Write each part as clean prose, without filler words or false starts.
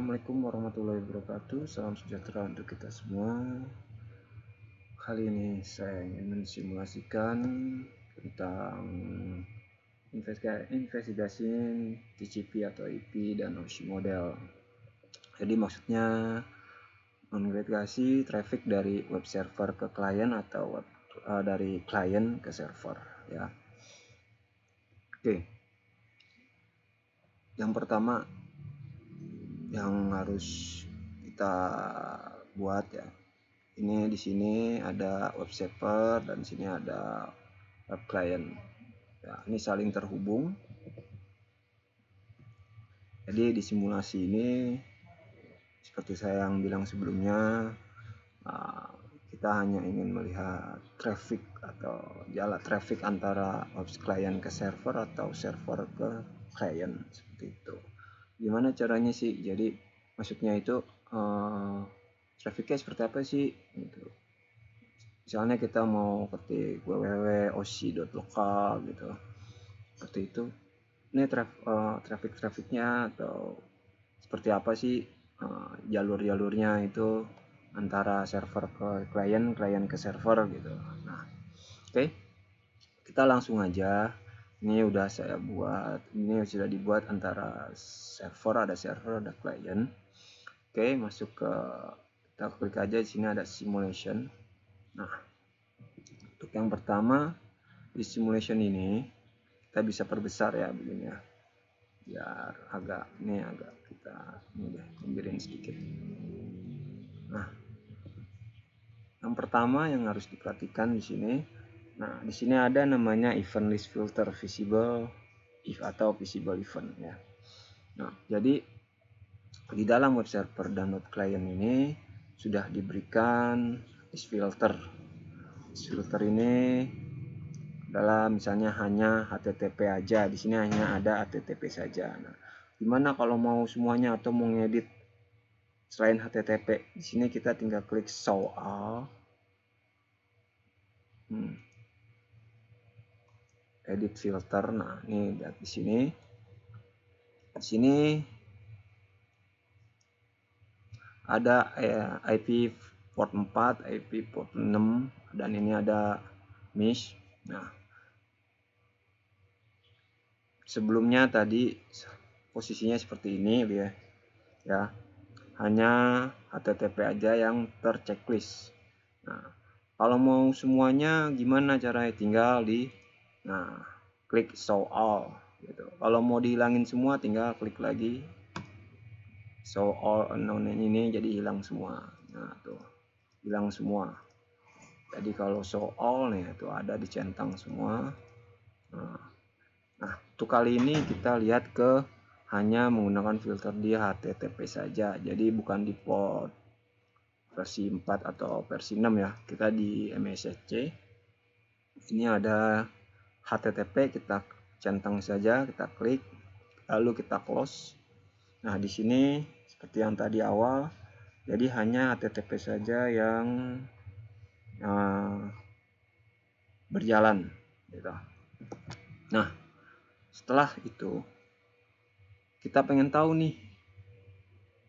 Assalamualaikum warahmatullahi wabarakatuh. Salam sejahtera untuk kita semua. Kali ini saya ingin mensimulasikan tentang investigasi TCP atau IP dan OSI model. Jadi maksudnya menginvestigasi traffic dari web server ke klien atau dari klien ke server, ya. Oke. Yang pertama yang harus kita buat, ya, ini di sini ada web server dan di sini ada web client, ya, ini saling terhubung. Jadi di simulasi ini seperti saya yang bilang sebelumnya, kita hanya ingin melihat traffic atau jalan traffic antara web client ke server atau server ke client, seperti itu. Gimana caranya sih? Jadi maksudnya itu trafficnya seperti apa sih gitu. Misalnya kita mau ketik www.osi.local gitu, seperti itu. Ini trafficnya atau seperti apa sih jalur-jalurnya itu antara server ke klien ke server gitu. Nah, oke. Kita langsung aja. Ini udah saya buat, ini sudah dibuat antara server, ada klien. Oke, masuk ke, kita klik aja di sini ada simulation. Nah, untuk yang pertama di simulation ini kita bisa perbesar ya begini ya, biar agak kita pinggirin sedikit. Nah, yang pertama yang harus diperhatikan di sini. Nah, di sini ada namanya event list filter visible atau visible event, ya. Nah, jadi di dalam web server dan web client ini sudah diberikan list filter. List filter ini adalah misalnya hanya HTTP aja. Di sini hanya ada HTTP saja. Nah, gimana kalau mau semuanya atau mau ngedit selain HTTP? Di sini kita tinggal klik show all. Edit filter. Nah, ini lihat di sini. Di sini ada IP port 4, IP port 6, dan ini ada mesh. Nah, sebelumnya tadi posisinya seperti ini ya. Hanya HTTP aja yang terchecklist. Nah, kalau mau semuanya gimana caranya? Tinggal klik show all gitu. Kalau mau dihilangin semua tinggal klik lagi show all unknown ini, jadi hilang semua. Nah, tuh hilang semua. Jadi kalau show all nih itu ada dicentang semua. Nah, untuk kali ini kita lihat ke hanya menggunakan filter di HTTP saja. Jadi bukan di port versi 4 atau versi 6 ya. Kita di MSC. Ini ada HTTP, kita centang saja, kita klik, lalu kita close. Nah, di sini seperti yang tadi awal, jadi hanya HTTP saja yang berjalan gitu. Nah, setelah itu kita pengen tahu nih,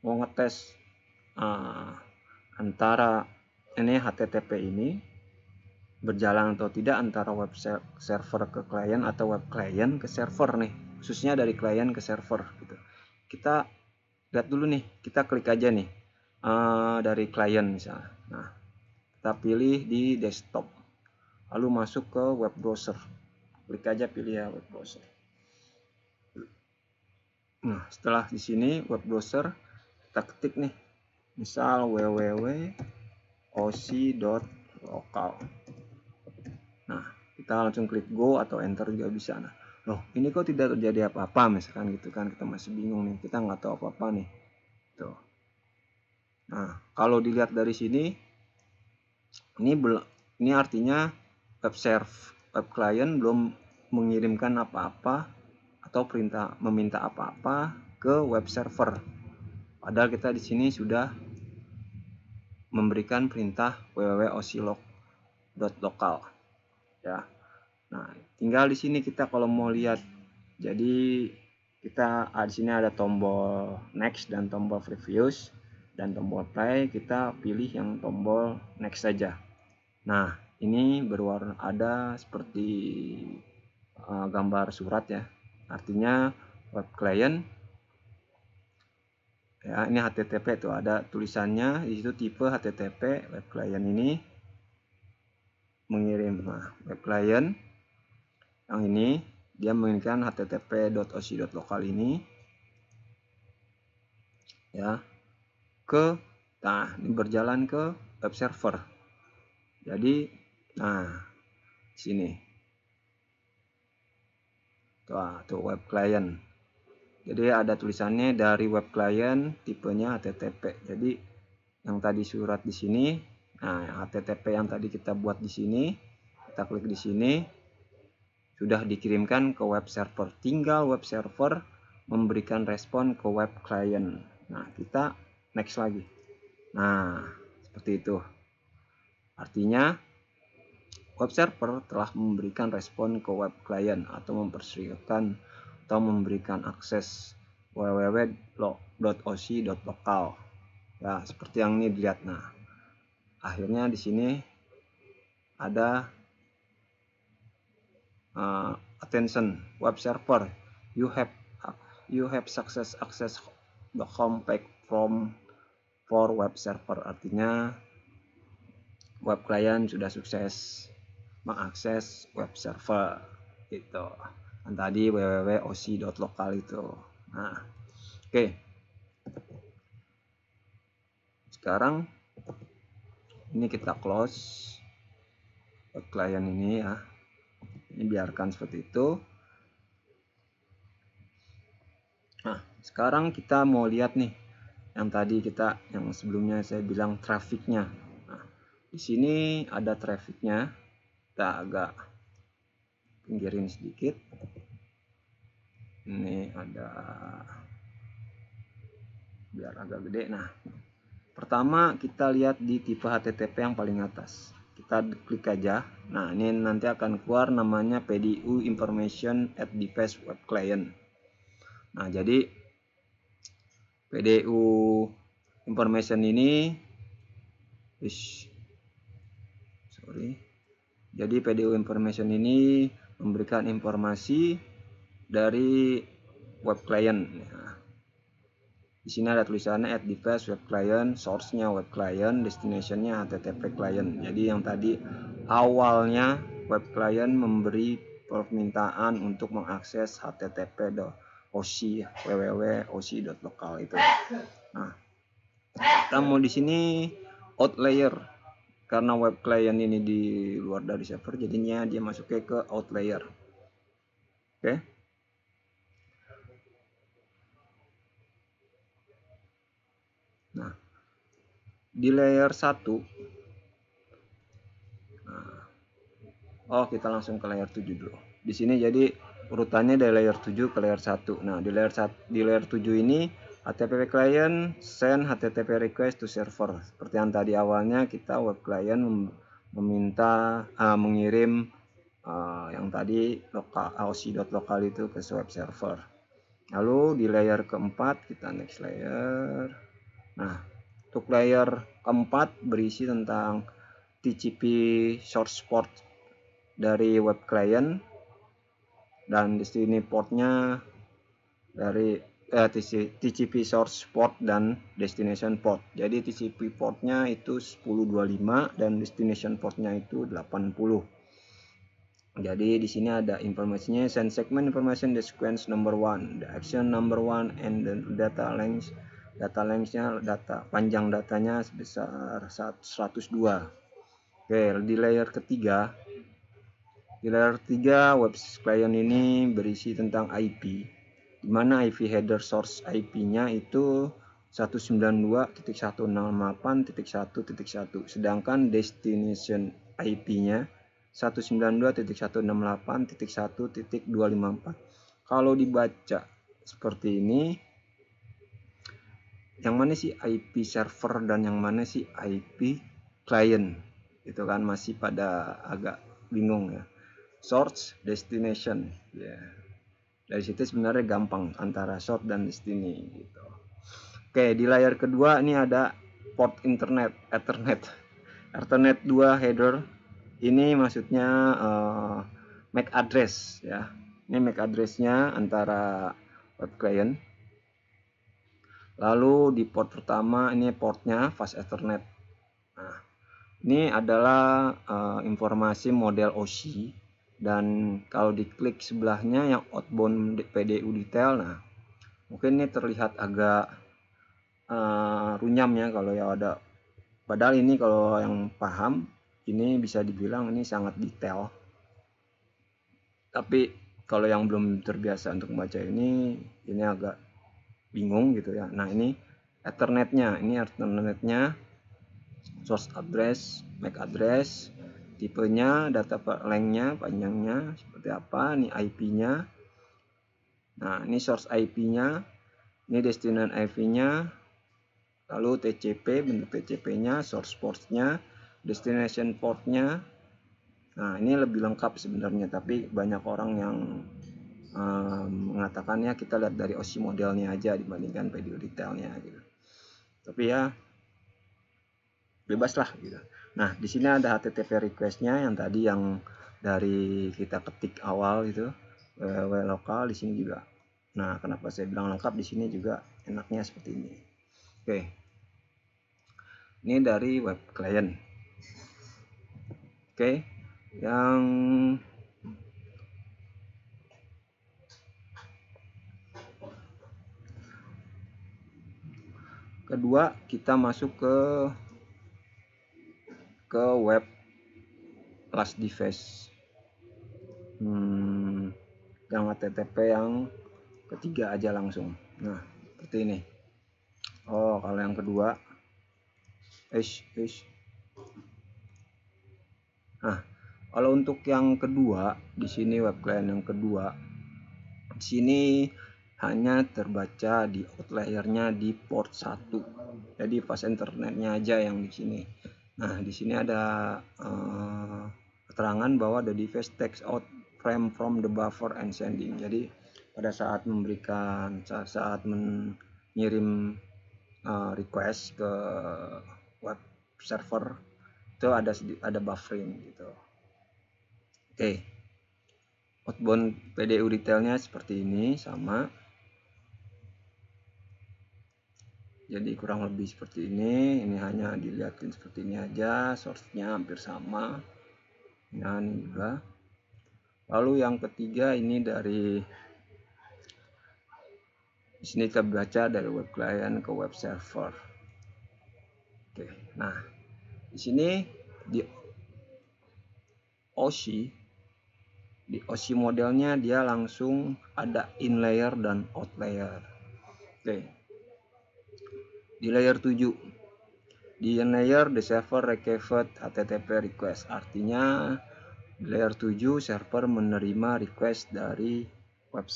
mau ngetes antara ini HTTP ini berjalan atau tidak antara web server ke klien atau web klien ke server nih, khususnya dari klien ke server gitu. Kita lihat dulu nih, kita klik aja nih dari klien misalnya. Nah, kita pilih di desktop, lalu masuk ke web browser, klik aja pilih ya web browser. Nah, setelah di sini web browser, kita ketik nih, misal www.osi.local. Nah, kita langsung klik go atau enter juga bisa. Nah, loh, ini kok tidak terjadi apa-apa misalkan gitu kan, kita masih bingung nih, kita nggak tahu apa-apa nih. Tuh. Nah, kalau dilihat dari sini, ini artinya web client belum mengirimkan apa-apa atau meminta apa-apa ke web server. Padahal kita di sini sudah memberikan perintah www.osilog.local, ya. Nah, tinggal di sini kita kalau mau lihat, jadi kita di sini ada tombol next dan tombol previous dan tombol play. Kita pilih yang tombol next saja. Nah, ini berwarna ada seperti gambar surat ya. Artinya web client ya, ini HTTP tuh ada tulisannya di situ, tipe HTTP. Web client ini mengirim, web client yang ini dia mengirimkan http.oc.local ini ya ke, ini berjalan ke web server. Jadi sini tuh web client. Jadi ada tulisannya dari web client, tipenya HTTP. Jadi yang tadi surat di sini, HTTP yang tadi kita buat di sini, kita klik di sini, sudah dikirimkan ke web server. Tinggal web server memberikan respon ke web client. Nah, kita next lagi. Nah, seperti itu. Artinya web server telah memberikan respon ke web client atau memperseriakan atau memberikan akses www.oc.local. Ya, seperti yang ini dilihat. Nah, akhirnya di sini ada attention web server, you have success access the home page from for web server. Artinya web client sudah sukses mengakses web server gitu. Dan tadi www.oc.local itu. Nah, oke. Sekarang ini kita close web client ini ya. Ini biarkan seperti itu. Nah, sekarang kita mau lihat nih yang tadi yang sebelumnya saya bilang trafficnya. Nah, di sini ada trafficnya. Kita agak pinggirin sedikit. Ini ada biar agak gede. Nah, pertama kita lihat di tipe HTTP yang paling atas. Kita klik aja. Nah, ini nanti akan keluar namanya PDU Information at Device Web Client. Nah, jadi PDU Information ini jadi PDU Information ini memberikan informasi dari web client. Nah, di sini ada tulisannya at device web client, source-nya web client, destination-nya HTTP client. Jadi yang tadi awalnya web client memberi permintaan untuk mengakses http.oc www.oc.local itu. Nah, kita mau di sini out layer karena web client ini di luar dari server, jadinya dia masuknya ke out layer. Oke. Nah, di layer 1 kita langsung ke layer 7 dulu. Di sini jadi urutannya dari layer 7 ke layer 1. Nah, di layer 7 ini HTTP client send HTTP request to server. Seperti yang tadi awalnya kita web client meminta mengirim yang tadi oc.local itu ke web server. Lalu di layer keempat kita next layer. Nah, untuk layer keempat berisi tentang TCP source port dari web client dan di sini portnya dari TCP source port dan destination port. Jadi TCP portnya itu 1025 dan destination portnya itu 80. Jadi di sini ada informasinya, send segment information the sequence number 1, the action number 1 and the data length. Data length-nya panjang datanya sebesar 102. Oke, di layer ketiga. Di layer 3 web client ini berisi tentang IP. Di mana IP header source IP-nya itu 192.168.1.1, sedangkan destination IP-nya 192.168.1.254. Kalau dibaca seperti ini, yang mana sih IP server dan yang mana sih IP client? Itu kan masih pada agak bingung ya. Source, destination, ya. Dari situ sebenarnya gampang antara source dan destiny gitu. Oke, di layar kedua ini ada port internet, Ethernet 2 header. Ini maksudnya MAC address ya. Ini MAC addressnya antara web client. Lalu di port pertama ini portnya fast Ethernet. Nah, ini adalah informasi model OSI, dan kalau diklik sebelahnya yang outbound PDU detail, nah mungkin ini terlihat agak runyam ya kalau ya ada. Padahal ini kalau yang paham ini bisa dibilang ini sangat detail. Tapi kalau yang belum terbiasa untuk membaca ini agak bingung gitu ya. Nah, ini Ethernetnya, source address, MAC address, tipenya, data lengthnya, panjangnya seperti apa, ini IP-nya. Nah, ini source IP-nya, ini destination IP-nya, lalu TCP, bentuk TCP-nya, source port-nya, destination port-nya. Nah, ini lebih lengkap sebenarnya, tapi banyak orang yang mengatakannya kita lihat dari OSI modelnya aja dibandingkan PDU detailnya gitu. Tapi ya bebas lah gitu. Nah, di sini ada HTTP request-nya yang tadi yang dari kita ketik awal itu, www lokal di sini juga. Nah, kenapa saya bilang lengkap, di sini juga enaknya seperti ini. Oke. Ini dari web client. Oke. Yang kedua, kita masuk ke web last device. Yang HTTP yang ketiga aja langsung. Nah, seperti ini. Oh, kalau yang kedua, Nah, kalau untuk yang kedua, di sini web client yang kedua, di sini hanya terbaca di outliernya di port 1. Jadi fast internetnya aja yang di sini. Nah, di sini ada keterangan bahwa the device takes out frame from the buffer and sending. Jadi pada saat mengirim request ke web server itu ada buffering gitu. Oke. Outbound PDU detailnya seperti ini, sama. Jadi kurang lebih seperti ini. Ini hanya dilihatin seperti ini aja. Source-nya hampir sama. Nah, ini juga. Lalu yang ketiga ini di sini kita baca dari web client ke web server. Oke. Nah, di sini di OSI modelnya dia langsung ada in layer dan out layer. Oke. Di layer 7, di in layer the server received HTTP request. Artinya di layer 7 server menerima request dari web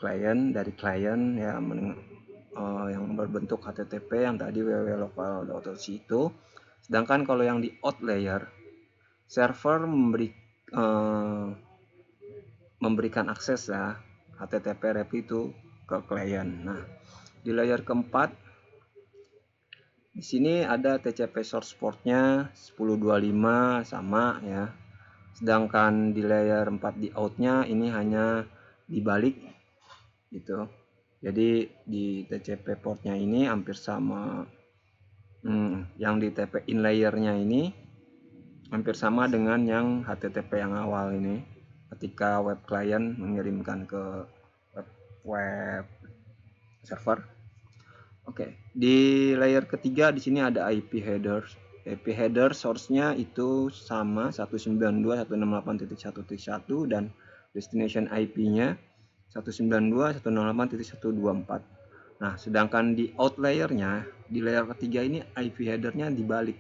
client, dari klien ya, yang berbentuk HTTP yang tadi www.local.c itu. Sedangkan kalau yang di out layer, server memberikan akses ya HTTP rep itu ke klien. Nah, di layer keempat di sini ada TCP source portnya 1025 sama ya. Sedangkan di layer 4 di outnya ini hanya dibalik gitu. Jadi di TCP portnya ini hampir sama. Yang di TCP in layernya ini hampir sama dengan yang HTTP yang awal ini ketika web client mengirimkan ke web server. Oke, di layer ketiga di sini ada IP header. IP header source-nya itu sama 192.168.1.1 dan destination IP-nya 192.168.124. Nah, sedangkan di out layer-nya, di layer ketiga ini IP header-nya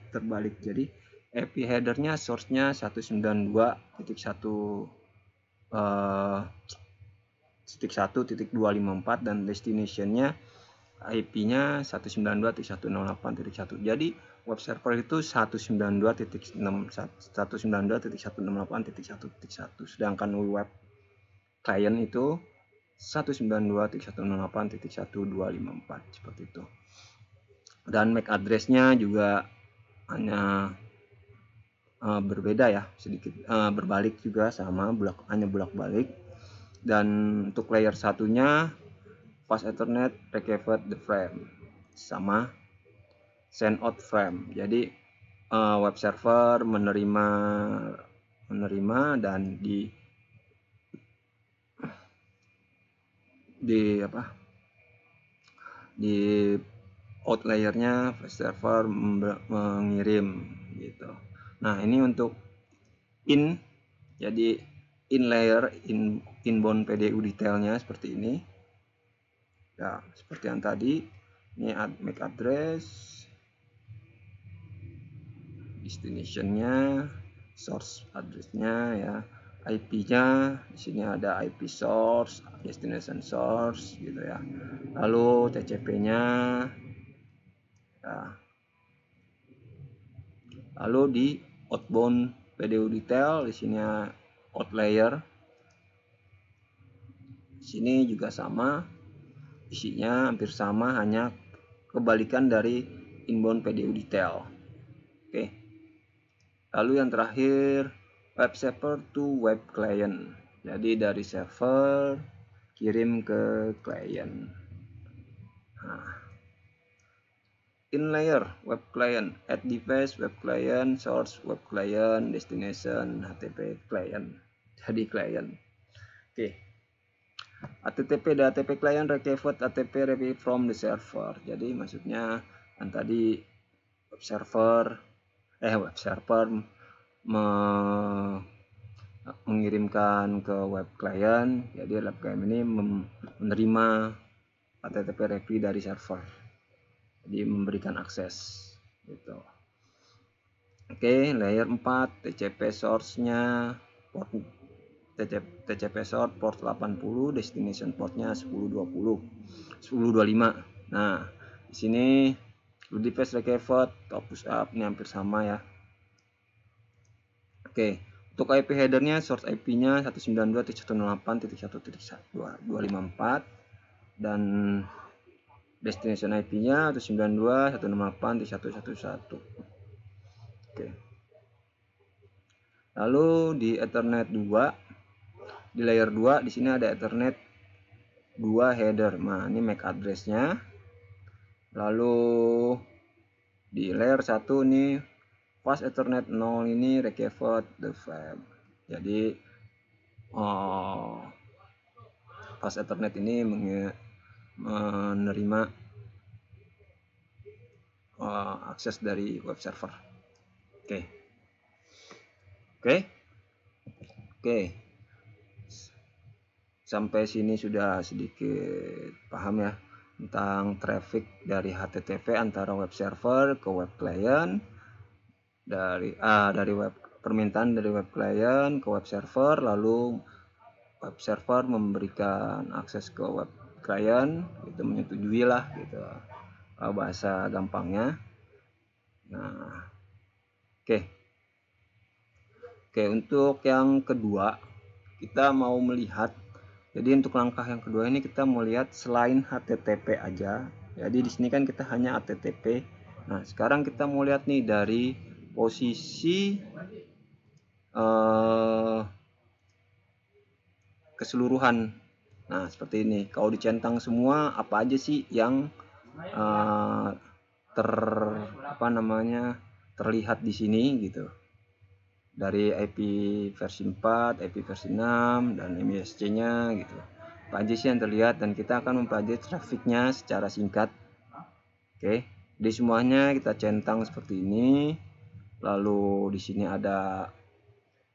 terbalik. Jadi IP header-nya source-nya 192.1.1.254 dan destination-nya IP-nya 192.168.1. Jadi web server itu 192.168.1.1. Sedangkan web client itu 192.168.1.254 seperti itu. Dan MAC address-nya juga hanya berbeda ya, sedikit berbalik juga sama, hanya bolak-balik. Dan untuk layer satunya fast Ethernet recovered the frame sama send out frame. Jadi web server menerima dan di out layernya flash server mengirim gitu. Nah, ini untuk jadi in layer inbound PDU detailnya seperti ini ya, seperti yang tadi. Ini MAC address, destination-nya, source address-nya ya, IP-nya. Di sini ada IP source, destination source gitu ya. Lalu TCP-nya ya. Lalu di outbound PDU detail, di sini out layer. Di sini juga sama, isinya hampir sama, hanya kebalikan dari inbound PDU detail. Oke. Lalu yang terakhir, web server to web client. Jadi dari server kirim ke client. Nah, in layer web client, add device web client, source web client, destination HTTP client. Jadi client. Oke. HTTP dan HTTP client recovered HTTP from the server. Jadi maksudnya yang tadi web server mengirimkan ke web client. Jadi web client ini menerima HTTP replay dari server. Jadi memberikan akses gitu. Oke, layer 4 TCP source-nya port TCP source port 80, destination portnya 1020, 1025. Nah, di sini device recovered, top push up ini hampir sama ya. Oke, untuk IP header-nya source IP-nya 192.168.1.254 dan destination IP-nya 192.168.1.1.1. Oke. Lalu di Ethernet 2, di layer 2 di sini ada Ethernet 2 header. Nah, ini MAC address-nya. Lalu di layer 1 nih fast Ethernet 0 ini recovered the frame. Jadi fast Ethernet ini menerima akses dari web server. Oke. Sampai sini sudah sedikit paham ya tentang traffic dari HTTP antara web server ke web client, dari permintaan dari web client ke web server, lalu web server memberikan akses ke web client, itu menyetujui lah gitu bahasa gampangnya. Nah, oke, untuk yang kedua kita mau melihat. Jadi untuk langkah yang kedua ini kita mau lihat selain HTTP aja. Jadi di sini kan kita hanya HTTP. Nah, sekarang kita mau lihat nih dari posisi keseluruhan. Nah, seperti ini. Kalau dicentang semua, apa aja sih yang terlihat di sini gitu. Dari IP versi 4, IP versi 6, dan MISC-nya gitu. Apa aja sih yang terlihat, dan kita akan mempelajari trafficnya secara singkat. Oke, jadi semuanya kita centang seperti ini. Lalu di sini ada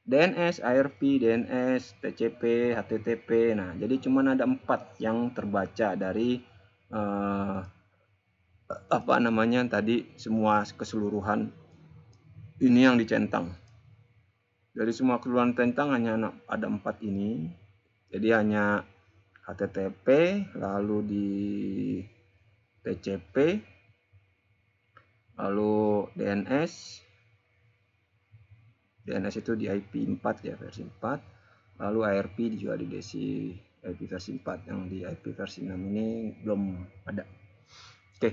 DNS, ARP, DNS, TCP, HTTP. Nah, jadi cuma ada 4 yang terbaca dari tadi semua keseluruhan ini yang dicentang. Dari semua keseluruhan centang hanya ada 4 ini. Jadi hanya HTTP, lalu di TCP, lalu DNS itu di IP 4 ya, versi 4. Lalu ARP juga di IP versi 4, yang di IP versi 6 ini belum ada. Oke.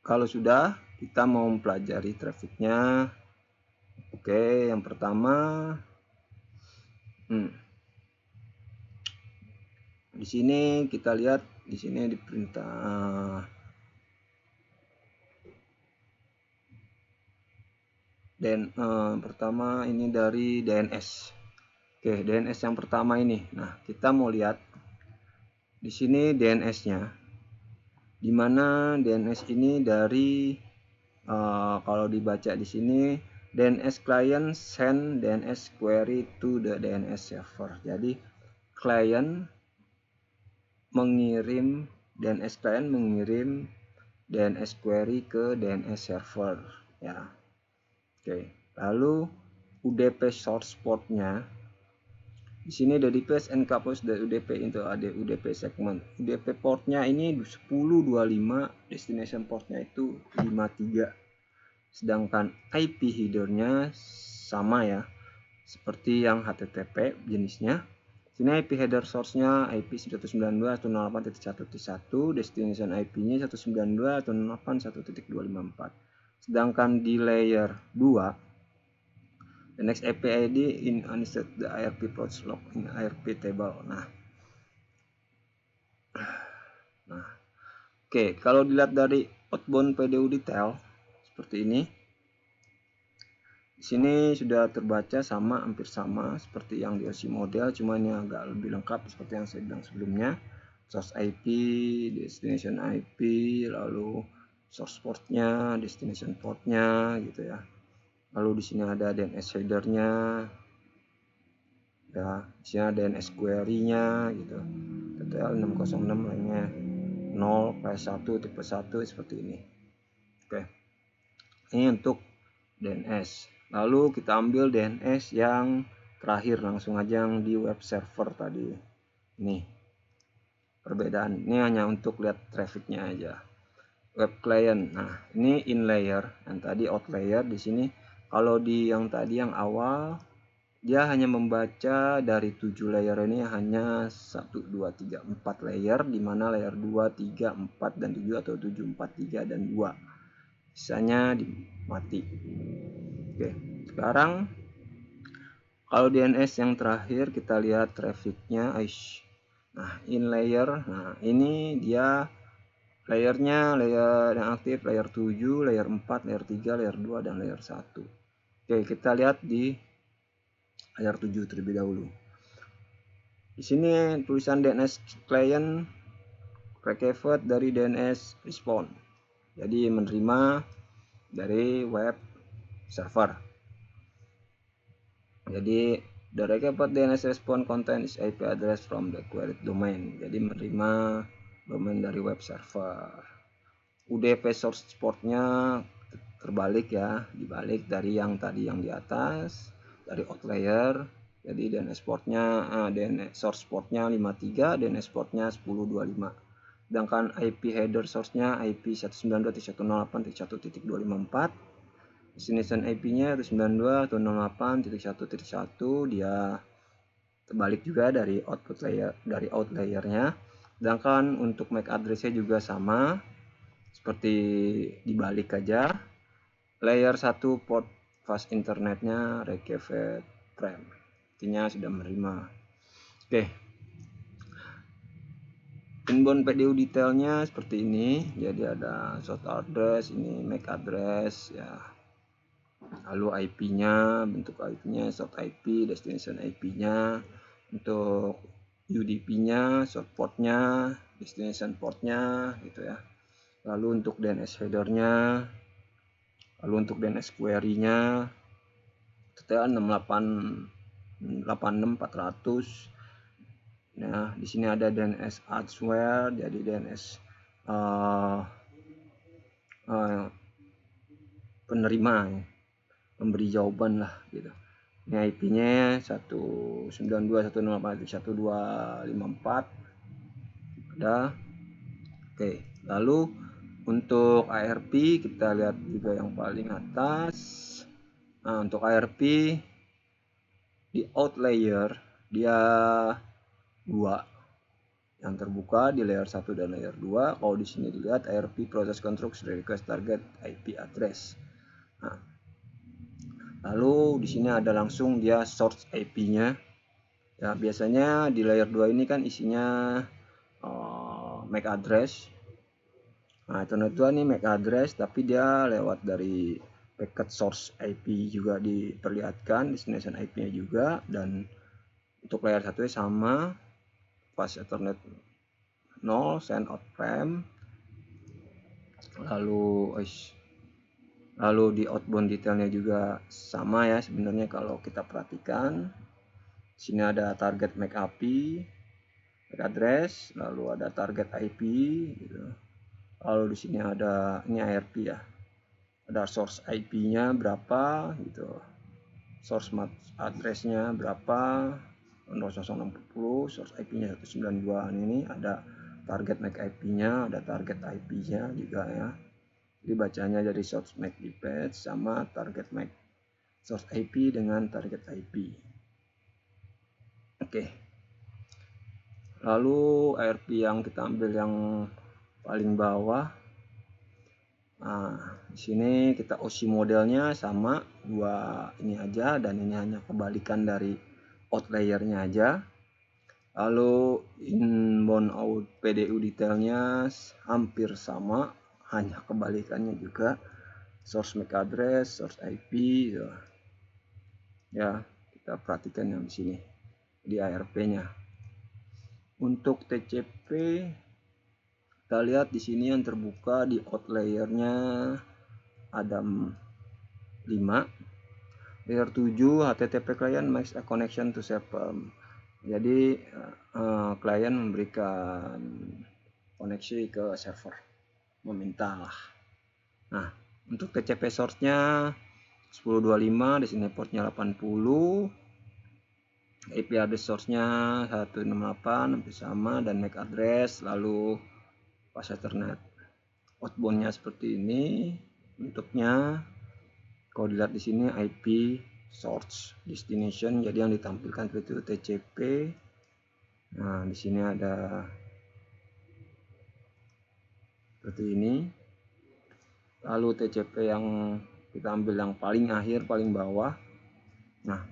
Kalau sudah, kita mau mempelajari trafficnya. Oke, yang pertama di sini kita lihat di sini di perintah dan pertama ini dari DNS. Oke, DNS yang pertama ini. Nah, kita mau lihat di sini DNS-nya. Di mana DNS ini dari kalau dibaca di sini DNS client send DNS query to the DNS server. Jadi client mengirim DNS client mengirim DNS query ke DNS server ya. Oke, lalu UDP source portnya di sini DDPS encapsulates the UDP into AD UDP segment. UDP portnya ini 1025, destination portnya itu 53. Sedangkan IP headernya sama ya, seperti yang HTTP jenisnya. Sini IP header source-nya IP 192.168.1.1, destination IP-nya 192.168.1.254. Sedangkan di layer 2, the next IP ID in insert the IRP ports log in IRP table. Nah, oke, kalau dilihat dari outbound PDU detail seperti ini. Di sini sudah terbaca sama, hampir sama seperti yang di OC model, cuman yang agak lebih lengkap seperti yang saya bilang sebelumnya. Source IP, destination IP, lalu source portnya, destination portnya, gitu ya. Lalu di sini ada DNS headernya, ya. Di sini ada DNS query-nya, gitu. TTL 606 lainnya 0, class 1, tipe 1 seperti ini. Oke. Ini untuk DNS. Lalu kita ambil DNS yang terakhir, langsung aja yang di web server tadi. Nih, perbedaan. Ini hanya untuk lihat trafficnya aja. Web client. Nah, ini in layer, yang tadi out layer. Di sini kalau di yang tadi yang awal, dia hanya membaca dari 7 layer ini hanya 1, 2, 3, 4 layer, di mana layer 2, 3, 4, dan 7 atau 7, 4, 3, dan 2. Sisanya mati. Oke, sekarang kalau DNS yang terakhir kita lihat trafficnya. Nah, in layer. Nah, ini dia layernya, layer yang aktif layer 7, layer 4, layer 3, layer 2, dan layer 1. Oke, kita lihat di layer 7 terlebih dahulu. Di sini tulisan DNS client request dari DNS response. Jadi menerima dari web server. Jadi the request DNS response contains IP address from the queried domain. Jadi menerima domain dari web server. UDP source portnya terbalik ya, dibalik dari yang tadi yang di atas, dari outlayer. Jadi DNS portnya DNS source portnya 53, DNS portnya 1025. Sedangkan IP header source-nya IP 192.168.1.254. Destination IP-nya 192.168.1.1, dia terbalik juga dari output layer, dari out layer-nya. Sedangkan untuk MAC address-nya juga sama, seperti dibalik aja. Layer 1 port fast internetnya Reykjavik frame, artinya sudah menerima. Oke, inbound PDU detailnya seperti ini. Jadi ada source address, ini MAC address ya. Lalu IP-nya, bentuk IP-nya source IP, destination IP-nya. Untuk UDP-nya, source port-nya, destination port-nya gitu ya. Lalu untuk DNS header-nya, lalu untuk DNS query-nya TTL 6886400. Nah, di sini ada DNS answer, jadi DNS penerima ya, pemberi jawaban lah gitu. Ini IP-nya 192.168.1.254 ada. Oke, lalu untuk ARP kita lihat juga yang paling atas. Nah, untuk ARP di out layer dia dua, yang terbuka di layer 1 dan layer 2. Kalau di sini dilihat ARP Process Construct Request Target IP Address. Nah, lalu di sini ada langsung dia source IP-nya. Ya, biasanya di layer 2 ini kan isinya MAC address. Nah, Ethernet 2 nih MAC address, tapi dia lewat dari packet source IP juga diperlihatkan, destination IP-nya juga, dan untuk layer 1 sama, pas Ethernet 0 send out frame, lalu di outbound detailnya juga sama ya sebenarnya kalau kita perhatikan. Sini ada target MAC API, MAC address, lalu ada target IP gitu. Lalu di sini ada ini ARP ya, ada source IP-nya berapa gitu, source MAC address-nya berapa, 0060, source IP-nya 192. Ini ada target MAC IP-nya, ada target IP-nya juga ya. Jadi bacanya dari source MAC IP sama target MAC source IP dengan target IP. Oke. Lalu ARP yang kita ambil yang paling bawah. Nah, di sini kita OSI modelnya sama, dua ini aja, dan ini hanya kebalikan dari out layer-nya aja. Lalu inbound out PDU detailnya hampir sama, hanya kebalikannya juga. Source MAC address, source IP gitu. Ya, kita perhatikan yang di sini di ARP-nya. Untuk TCP kita lihat di sini yang terbuka di out layer-nya ada 5. Layer 7 HTTP client makes a connection to server. Jadi klien memberikan koneksi ke server, meminta lah. Nah, untuk TCP source-nya 1025, di sini portnya 80. IP address source-nya 168 hampir sama, dan MAC address, lalu pas Ethernet. Outbound-nya seperti ini bentuknya. Kalau dilihat di sini IP source destination, jadi yang ditampilkan itu TCP. Nah, di sini ada seperti ini. Lalu TCP yang kita ambil yang paling akhir, paling bawah. Nah,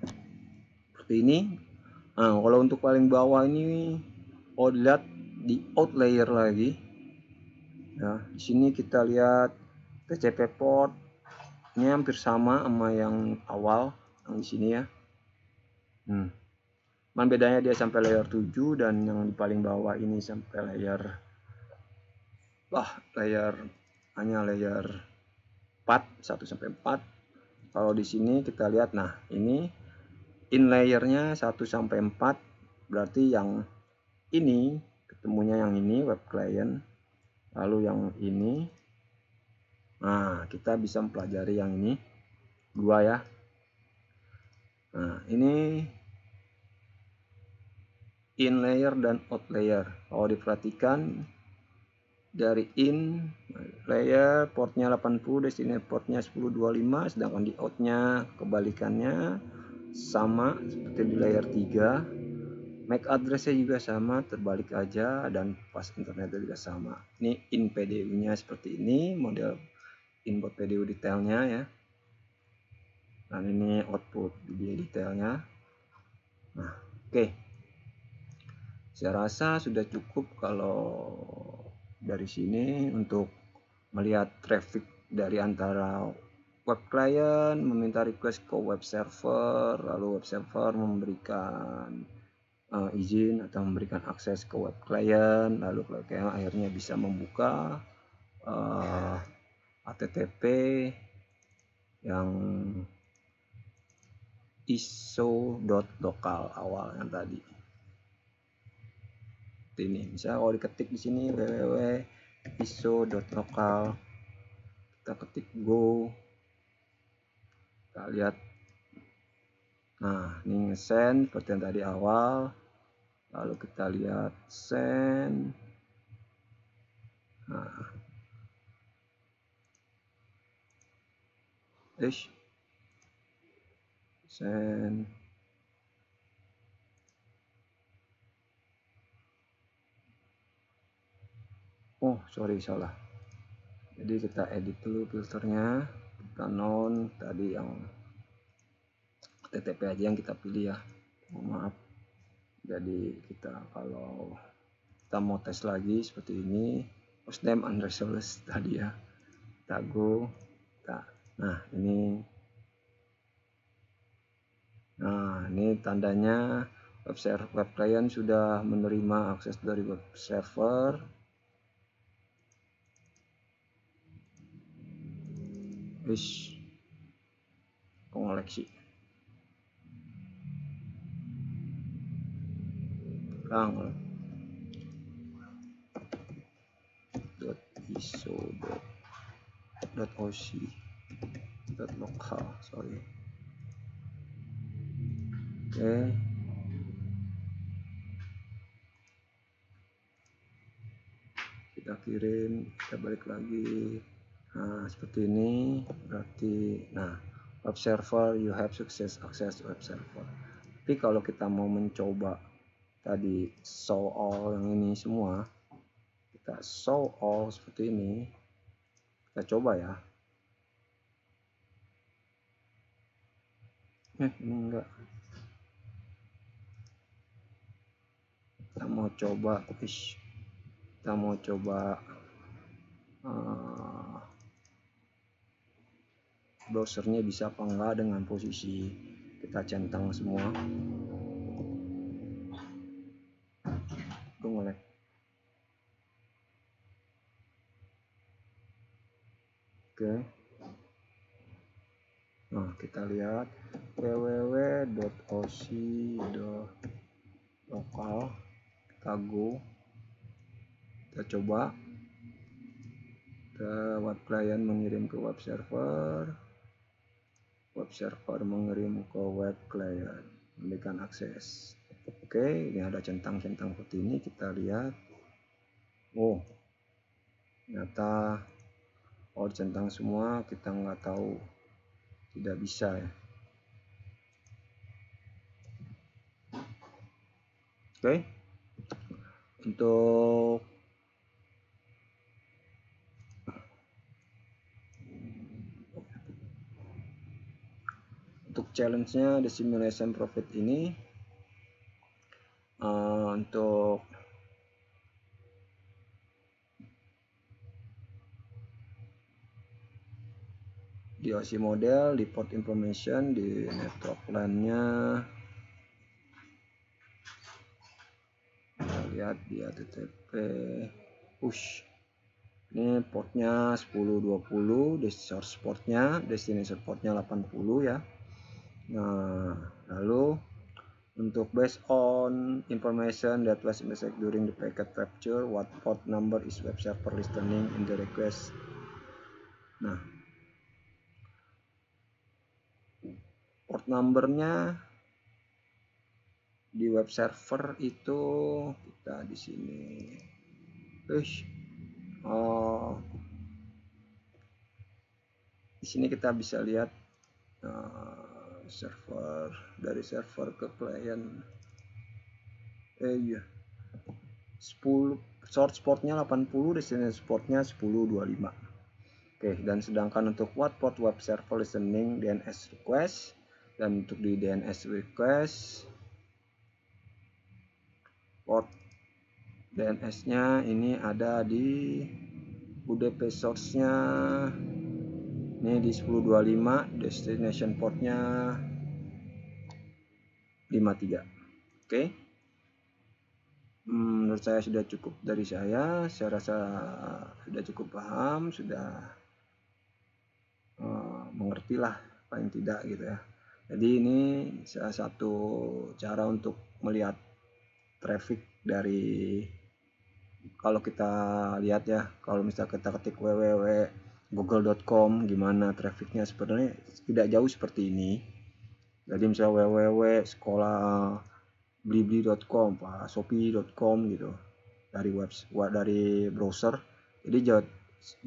seperti ini. Nah, kalau untuk paling bawah ini, kalau dilihat di out layer lagi. Nah, di sini kita lihat TCP port ini hampir sama yang awal, yang di sini ya. Cuman bedanya dia sampai layer 7, dan yang di paling bawah ini sampai hanya layer 4, 1 sampai 4. Kalau di sini kita lihat, nah ini in layernya 1 sampai 4, berarti yang ini ketemunya yang ini web client, lalu yang ini. Nah, kita bisa mempelajari yang ini 2 ya. Nah, ini in layer dan out layer. Kalau diperhatikan dari in layer portnya 80, di sini portnya 1025, sedangkan di outnya kebalikannya sama seperti di layer 3. MAC address-nya juga sama, terbalik aja, dan pas internetnya juga sama. Ini in PDU-nya seperti ini, model input PDU detailnya ya. Dan ini output dia detailnya. Nah, oke. Saya rasa sudah cukup kalau dari sini untuk melihat traffic dari antara web client meminta request ke web server, lalu web server memberikan izin atau memberikan akses ke web client, lalu client akhirnya bisa membuka HTTP yang iso.local awal yang tadi. Ini misalnya kalau diketik di sini www.iso.local, kita ketik go, kita lihat. Nah, ini nge-send seperti yang tadi awal. Lalu kita lihat send. Nah, send. sorry salah. Jadi kita edit dulu filternya, kita non tadi yang HTTP aja yang kita pilih ya, maaf. Jadi kita kalau kita mau tes lagi seperti ini, hostname _ tadi ya, kita go, nah ini tandanya web client sudah menerima akses dari web server. Pengoleksi .iso.oc.local, sorry. Oke. Kita kirim, kita balik lagi. Nah, seperti ini berarti web server, you have success access web server. Tapi kalau kita mau mencoba tadi show all yang ini semua, kita show all seperti ini, kita coba ya. Ini enggak. Kita mau coba browsernya bisa apa enggak dengan posisi kita centang semua. Ngelek. Oke. Nah, kita lihat www.oc.local, kita go, kita coba, web client mengirim ke web server mengirim ke web client, memberikan akses. Oke, ini ada centang-centang seperti ini, kita lihat. Ternyata centang semua, kita nggak tahu, tidak bisa ya. Oke. Untuk challenge-nya the simulation profit ini, untuk di OC model, di port information, di network LAN-nya, kita lihat di HTTP push. Ini portnya 1020, source portnya, destination portnya 80 ya. Nah, lalu untuk based on information that was messaged during the packet capture, what port number is web server listening in the request. Nah, port numbernya di web server itu kita di sini. Di sini kita bisa lihat server, dari server ke client. 10 source portnya 80, destination portnya 1025. Oke, dan sedangkan untuk what port web server listening DNS request, dan untuk di DNS request port DNS-nya ini ada di UDP source-nya ini di 1025, destination portnya 53. Oke. Menurut saya sudah cukup dari saya rasa sudah cukup paham, sudah mengerti lah paling tidak gitu ya. Jadi ini salah satu cara untuk melihat traffic dari, kalau kita lihat ya, kalau misalnya kita ketik www.google.com gimana trafficnya, sebenarnya tidak jauh seperti ini. Jadi misalnya www.sekolah blibli.com, shopee.com gitu, dari browser.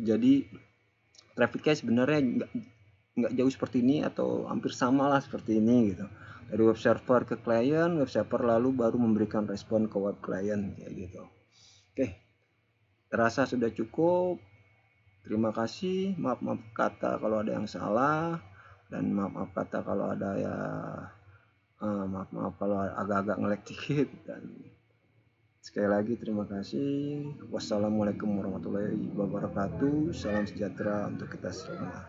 Jadi trafficnya sebenarnya nggak jauh seperti ini, atau hampir sama lah seperti ini gitu, dari web server ke client, web server lalu baru memberikan respon ke web client kayak gitu. Oke, terasa sudah cukup. Terima kasih, maaf-maaf kata kalau ada yang salah, dan maaf-maaf kata kalau ada ya maaf-maaf kalau agak-agak nge-lag dikit. Dan sekali lagi terima kasih. Wassalamualaikum warahmatullahi wabarakatuh. Salam sejahtera untuk kita semua.